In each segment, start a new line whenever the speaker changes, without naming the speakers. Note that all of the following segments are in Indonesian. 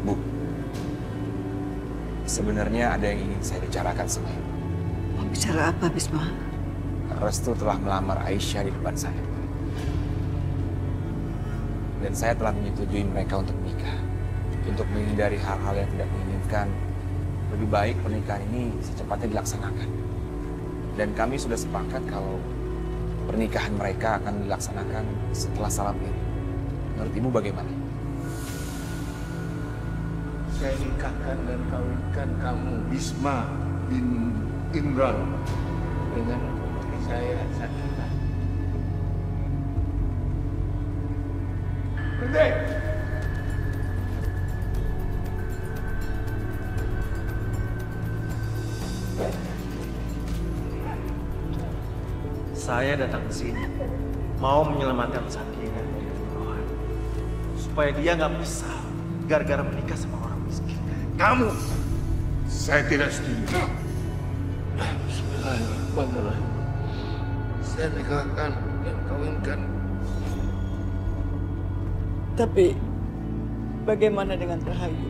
Bu, sebenarnya ada yang ingin saya bicarakan sama Ibu.
Mau bicara apa, Bisma?
Restu telah melamar Aisyah di depan saya. Dan saya telah menyetujui mereka untuk menikah. Untuk menghindari hal-hal yang tidak menginginkan, lebih baik pernikahan ini secepatnya dilaksanakan. Dan kami sudah sepakat kalau pernikahan mereka akan dilaksanakan setelah salam Eid. Menurut Ibu bagaimana?
Saya nikahkan dan kawinkan kamu, Bisma bin Imran, dengan putri saya, Sakinah. Berhenti!
Saya datang ke sini mau menyelamatkan Sakinah dari pembunuhan, supaya dia nggak menyesal gara-gara menikah sama orang miskin.
Kamu, saya tidak setuju. Bismillahirrahmanirrahim. Saya nikahkan dan kawinkan.
Tapi bagaimana dengan Rahayu?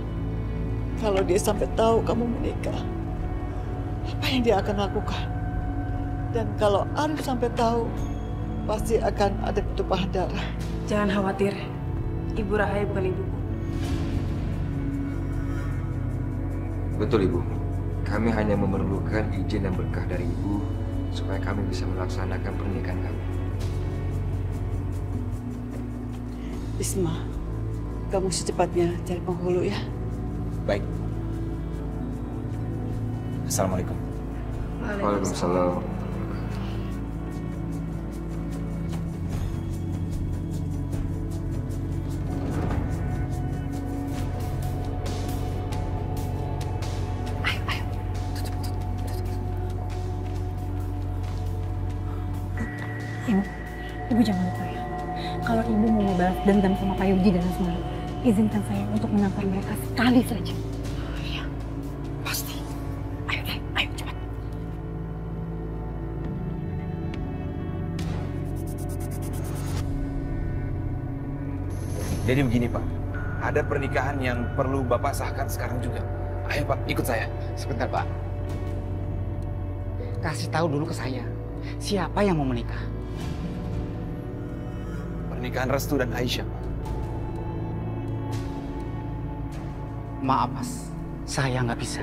Kalau dia sampai tahu kamu menikah, apa yang dia akan lakukan? Dan kalau Arif sampai tahu, pasti akan ada tumpahan darah.
Jangan khawatir, Ibu Rahayu bukan ibuku.
Betul, Ibu. Kami hanya memerlukan izin dan berkah dari Ibu supaya kami bisa melaksanakan pernikahan kami.
Bisma, kamu secepatnya cari penghulu ya.
Baik. Assalamualaikum.
Waalaikumsalam.
Ibu jangan lupa ya. Kalau ibu mau membalas dendam sama Pak Yogi dan Asmara, izinkan saya untuk menampar mereka sekali saja.
Iya, pasti. Ayo deh, ayo cepat.
Jadi begini Pak, ada pernikahan yang perlu Bapak sahkan sekarang juga. Ayo Pak, ikut saya.
Sebentar, Pak. Kasih tahu dulu ke saya, siapa yang mau menikah?
Pernikahan Restu dan Aisyah, Pak.
Maaf, Mas. Saya nggak bisa.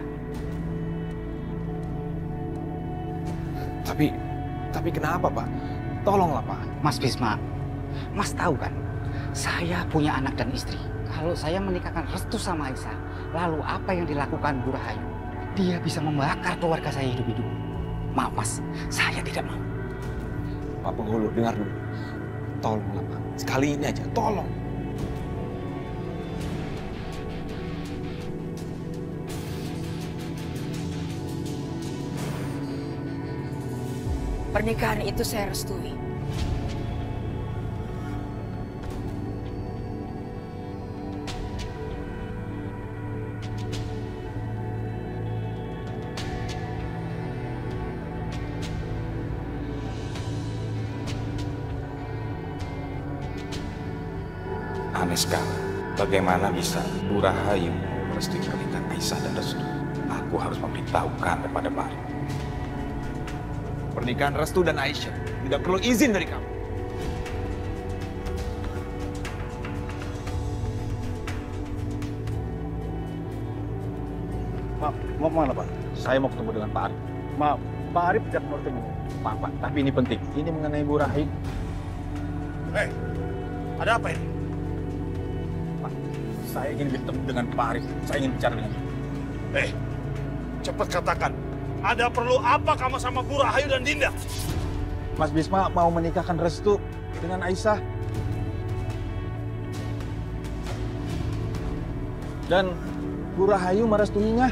Tapi kenapa Pak? Tolonglah Pak.
Mas Bisma, Mas tahu kan, saya punya anak dan istri. Kalau saya menikahkan Restu sama Aisyah, lalu apa yang dilakukan Bu Rahayu? Dia bisa membakar keluarga saya hidup-hidup. Maaf Mas, saya tidak mau.
Pak Penghulu, dengar dulu. Tolonglah Pak. Sekali ini aja, tolong.
Pernikahan itu saya restui.
Aneh sekali, bagaimana bisa Bu Rahayu merestui pernikahan Aisyah dan Restu? Aku harus memberitahukan kepada Pak Arif.
Pernikahan Restu dan Aisyah tidak perlu izin dari kamu.
Maaf, mau kemana Pak? Saya mau ketemu dengan Pak Arif. Maaf, Pak Arif tidak mau ketemu. Maaf Pak, tapi ini penting. Ini mengenai Bu Rahayu.
Hei, ada apa ini?
Pak, saya ingin bertemu dengan Pak Arif. Saya ingin bicara dengan dia.
Cepat katakan. Ada perlu apa kamu sama Bu Rahayu dan Dinda?
Mas Bisma mau menikahkan Restu dengan Aisyah. Dan Bu Rahayu merestuinya.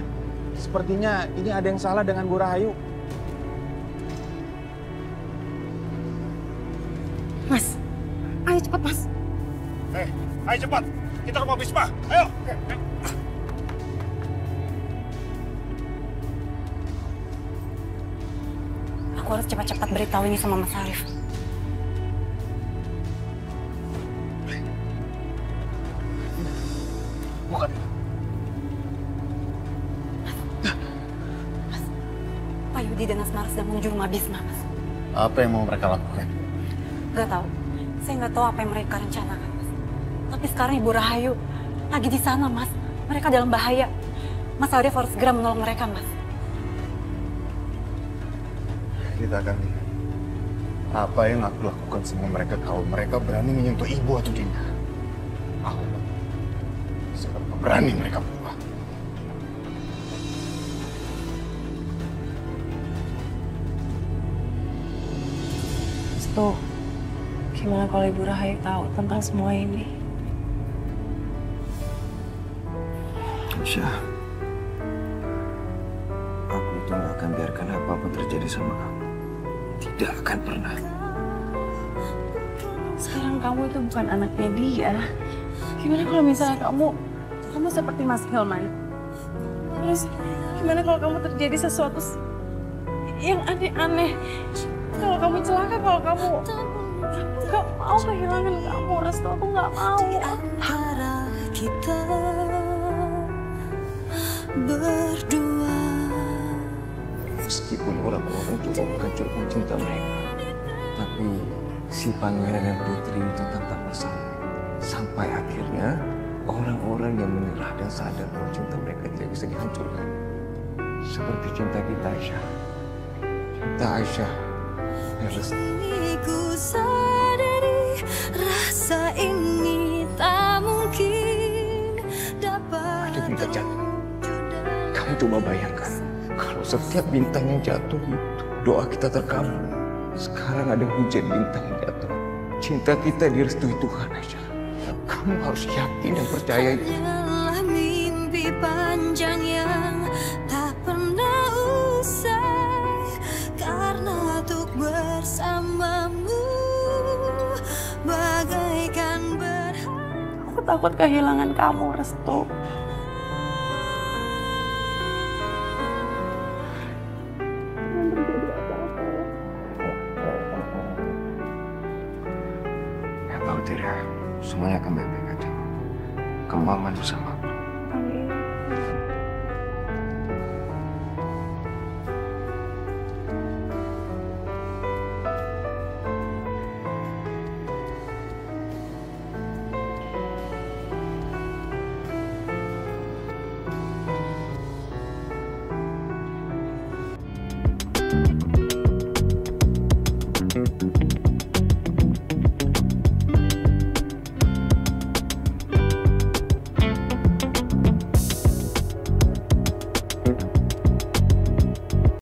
Sepertinya ini ada yang salah dengan Bu Rahayu.
Mas, ayo cepat Mas.
Ayo cepat. Kita ke rumah Bisma. Ayo.
Aku harus cepat-cepat beritahu ini sama Mas Arif.
Bukan.
Yudi dan Asmara sedang menuju rumah Bisma, Mas.
Apa yang mau mereka lakukan?
Gak tahu. Saya nggak tahu apa yang mereka rencanakan, Mas. Tapi sekarang Ibu Rahayu lagi di sana, Mas. Mereka dalam bahaya. Mas Arif harus segera menolong mereka, Mas.
Kita akan lihat apa yang aku lakukan sama mereka kalau mereka berani menyentuh ibu atau Dinda. Aku seberapa berani mereka berbuat.
Tuh, gimana kalau Ibu Rahayu tahu tentang semua ini?
Aisyah, aku itu gak akan biarkan apapun terjadi sama kamu. Tidak akan pernah.
Sekarang kamu itu bukan anaknya dia. Gimana kalau misalnya kamu seperti Mas Hilman? Terus gimana kalau kamu terjadi sesuatu yang aneh-aneh? Kalau kamu celaka, kalau kamu gak mau kehilangan kamu, Restu, aku gak mau.
Antara kita berdua,
Meskipun orang-orang coba menghancurkan cinta mereka, tapi si pangeran dan putri itu tetap bersama. Sampai akhirnya orang-orang yang menyerah dan sadar bahwa cinta mereka tidak bisa dihancurkan. Seperti cinta kita, Aisyah. Cinta Aisyah dan Restu.
ku sadari rasa ini tak mungkin dapat.
Ada bintang jatuh. Kamu coba bayangkan, kalau setiap bintang yang jatuh itu doa kita terkabul. Sekarang ada hujan bintang yang jatuh. Cinta kita direstui Tuhan, Aisyah. Kamu harus yakin dan percaya itu.
Hanyalah mimpi panjang yang tak pernah usai, karena untuk bersamamu bagaikan
Aku takut kehilangan kamu, Restu.
Ya tahu tidak, semuanya akan baik-baik aja. Kamu aman bersama aku.
Amin.